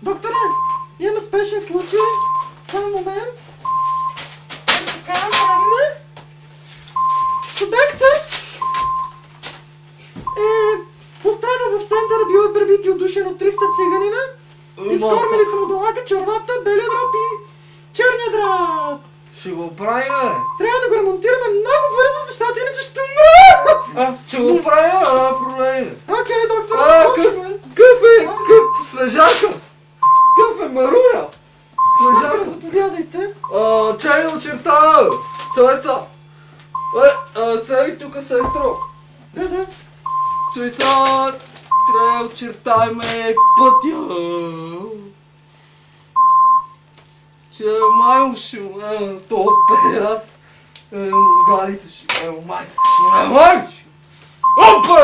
Докторе, имаме спешен случай. Само момент. Така, правиме. Субектът е пострадал в центъра, бил е пребит и удушен от 300 циганина. Изкормили са му долака, червата, белия дроб и черния дроб. Ще го оправим, бе. Трябва да го ремонтираме много бързо, защото иначе ще умра. Ще го оправим, няма проблеми. Окей, доктор, Къв слежака. Къв е маруля. Слежака. Заповядайте. Чай да очертава. Чай са. Седи тук, сестро. Да. Чай са. Трябва да очертаеме пътя. Че маймо ще му тоя педерас. Галите ще му майко ще. Опа!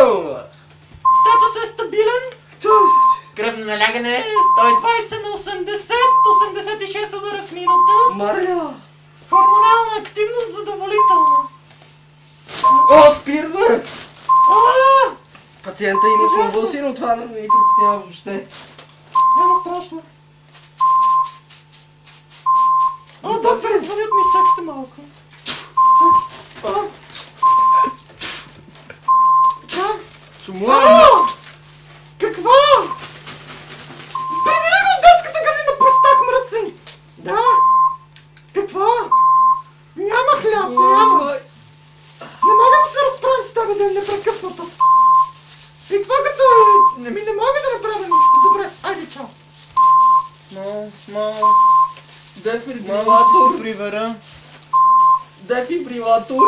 Статус е стабилен. Чай. Кръвно налягане 120 на 80, 86 удара в минута. Мария! Хормонална активност задоволителна. Спирт, бе! Пациента има конвулсии, но това не ни притеснява въобще. Няма страшно. Доктор, звънят ми, чакайте малко. Какво? Прибери го от детската градина, простак мръсен! Да! Какво? Няма хляб, няма! Не мога да се разправим с тебе ден непрекъснато! И какво като не мога да направя нищо? Добре, айде, чао! Дефибрилатор. Привера. Дефибрилатор.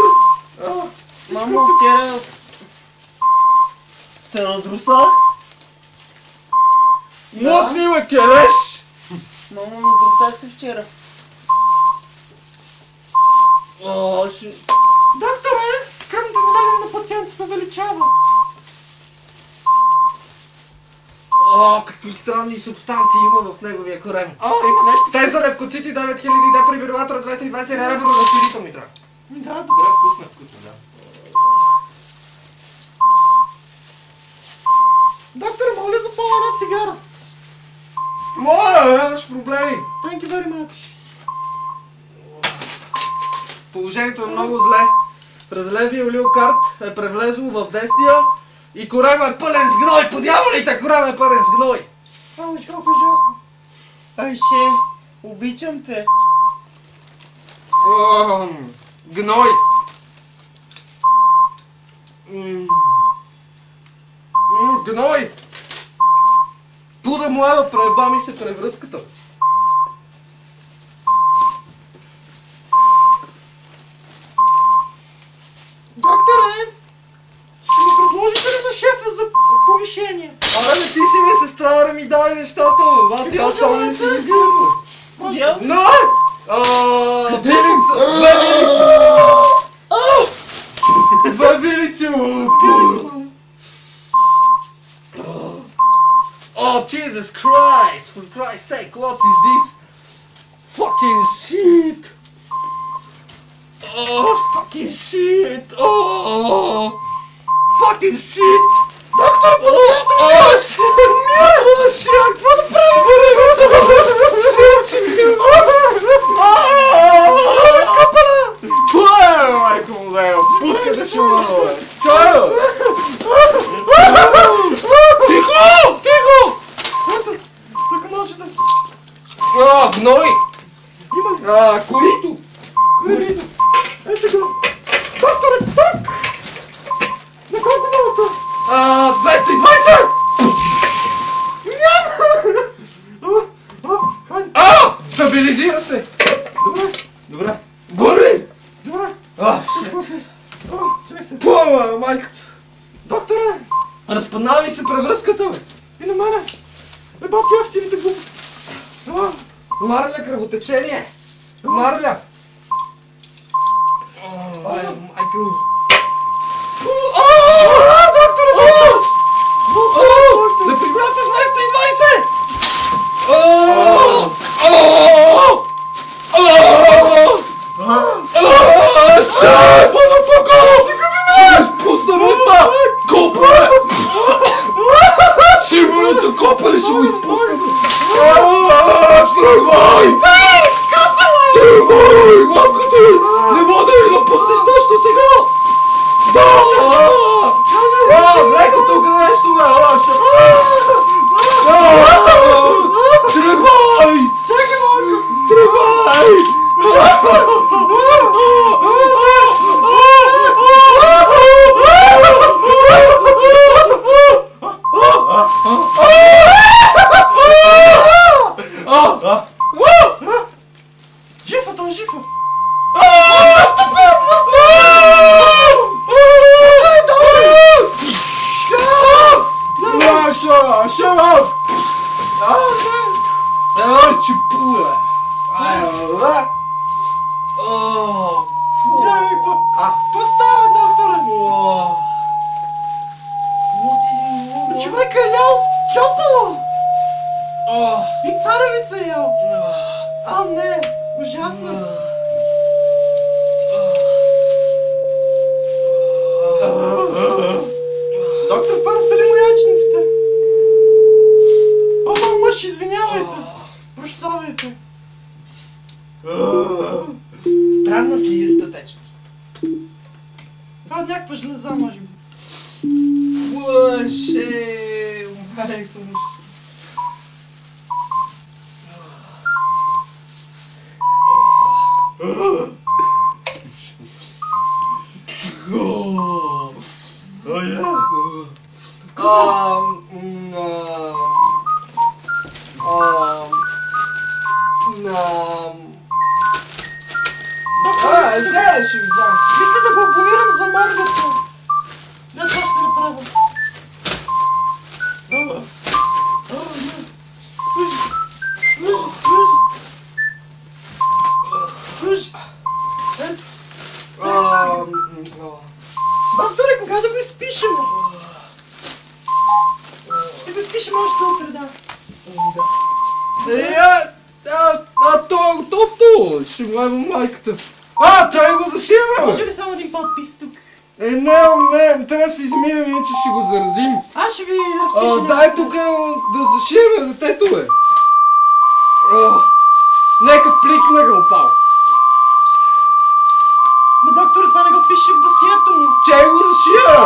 Мамо, вчера се надрусах. Мутни ме кереш! Мамо, надрусах се вчера. Докторе, кръвното налягане на пациента се увеличава. Какви странни субстанции има в неговия корем. Има нещо. Те за левкоцити 9000 дефибрилатора 220 ребро разширител ми трябва. Да, добре, вкусно, да. Доктор, моля за по-една цигара. Моля, нямаш проблеми. Thank you very much. Положението е много зле. През левия улиокард е превлезло в десния и корема е пълен с гной. По дяволите, корема е пълен с гной. Виж колко ужасно. Айше, обичам те. Гной. Гной. Пуда млада, преба ми се превръзката. Докторе, ще ми предложите ли на шефа за повишение? Не ти си ми сестра, да ми дай нещата, бе. Аз само не си ги гледам. Но! Две вилици! Oh, Jesus Christ! For Christ's sake, what is this? Fucking shit! Fucking shit! Fucking shit! Доктор, shit! Какво да правим? Майко му да путката ще му надоле! Чайо! Тихо! тук може да... Гной! Има Корито! Ето го. Докторе, тук! На колко малко? 220! Хайде. Стабилизира се! Добре. Бърни! Добре. Shit! Чакай се. Пълна, майката! Докторе! Разпъднава ми се превръзката, бе! И на мене! Бати ефтините глупости! Марля, кръвотечение! Марля! Майко! Докторе! Дефибрилатор 220! Чай, motherfucker! Ще изпусна това! Копа, бе! Сигурното копа ли ще го изпусна? shut up! Ой, чепуя! Какво става, докторе? Човека е ял кьопало! И царевица е ял! А, не! Ужасно! Доктор, това не са ли му яйчниците? О, мъж, извинявайте! Прощавайте! Странна слизиста течност. Това е някаква жлеза, може би. Лъше! Майко ми. Ще ви знам. Мисля да го абонирам за Маргата. Не, това ще направя. Ужас. Докторе, кога да го изпишем? Ще го изпишем още утре, да. То, ще му е майката. Трябва да го зашиваме! Може ли само един подпис тук? Не, трябва да се измием, иначе ще го заразим. Аз ще ви разпиша. Дай тук да зашиваме детето, бе. Нека плик не го опал. Ма, доктор, това не го пише в досието му. Че го зашива?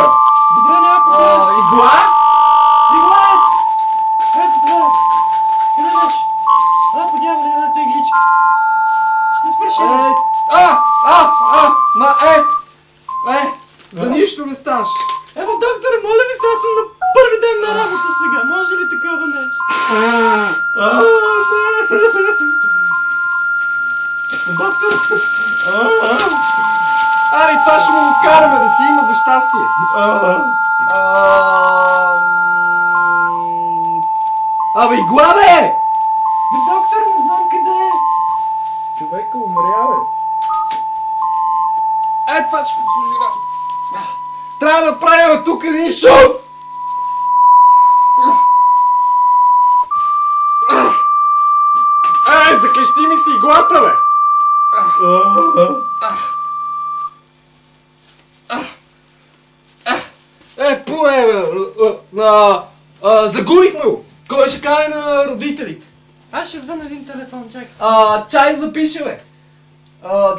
Добре, няма проблем. Игла? Игла! Ето това. Къде беше? Подявали на ето игличка. Ще свърши. За нищо не ставаш. Ево, докторе, моля ви се, аз съм на първи ден на работа сега. Може ли такова нещо? Доктор! Аре, това ще му го караме да си има за щастие. Абе, игла, бе! Доктор, не знам къде е. Човека умря, бе. Това ще функционира. Трябва да правим тук един шов! Заклещи ми си иглата, бе! Загубихме го! Кой ще каже на родителите? Аз ще звъна един телефон, чакай. Чай запише, бе!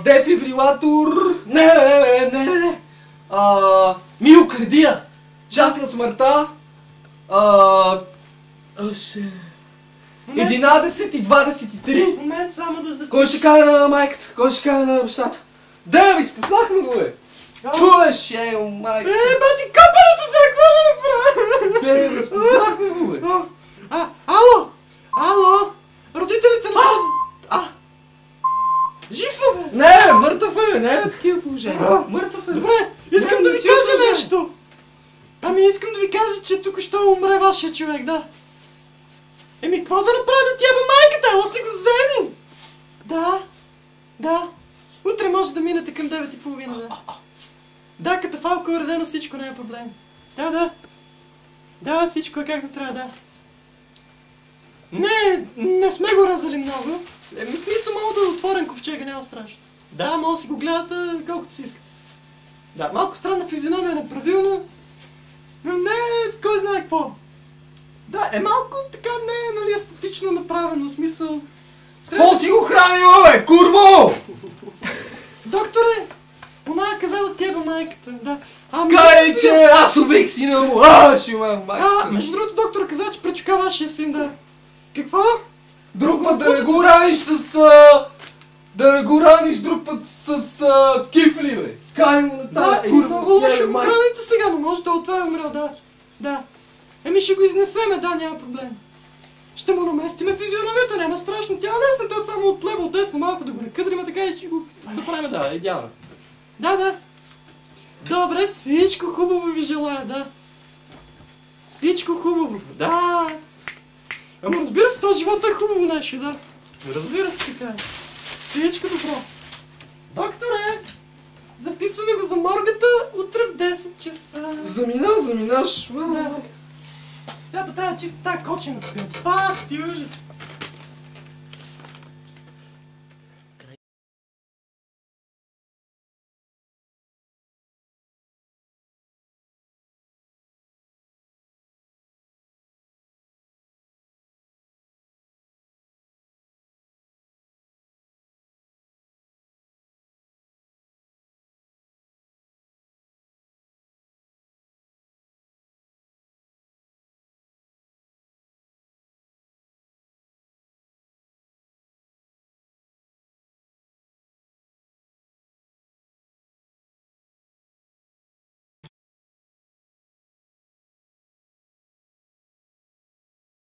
Дефибрилатор... Не! Миокардия! Час на смъртта... 11 и 23. Момент само да запиша. Кой ще каже на майката? Кой ще каже на бащата? Ви спознахме го, бе! Чуеш, майка! Бати, капалето сега, какво да направя? Ви спознахме го, бе! Ало! Родителите на... Жив е, бе! Не, мъртъв е, не е такива положения. Мъртъв е. Добре, искам да ви кажа нещо. Искам да ви кажа, че тук ще умре вашия човек, да. Какво да направя да тяба майката? Ела си го вземи! Да. Утре може да минете към 9:30, да. Да, катафалко е уредено, всичко не е проблем. Да, всичко е както трябва, да. Не сме го разали много. Смисъл, мога да отворен ковчега, няма страшно. Да, може да си го гледате колкото си искате. Да, малко странна физиономия, неправилно. Но не, кой знае какво. Да, малко така не, нали, естетично направено, смисъл. Какво си го хранила, бе, курво? Докторе, она е казала да тяба майката, да. Кай, че аз убих сина му, ще имам майката. Между другото, доктора каза, че пречука вашия син, да. Какво? Друг път да не го раниш с... Да не го раниш друг път с кифли, бе. Кай му на тази курва. Много лошо го храните сега, но може да от това е умрял, да. Ще го изнесеме, да, няма проблем. Ще му наместиме физиономията, няма страшно. Тя е лесна, той само от лево, от десно малко да го накъдриме, така и ще го направим, да, идеално. Да. Добре, всичко хубаво ви желая, да. Всичко хубаво, да. Ама разбира се, този живот е хубаво нещо, да. Разбира се, така е. Всичко добро. Докторе, записваме го за моргата утре в 10 часа. Заминаш. Да. Сега трябва да чисти тази кочина. Пак ти ужас.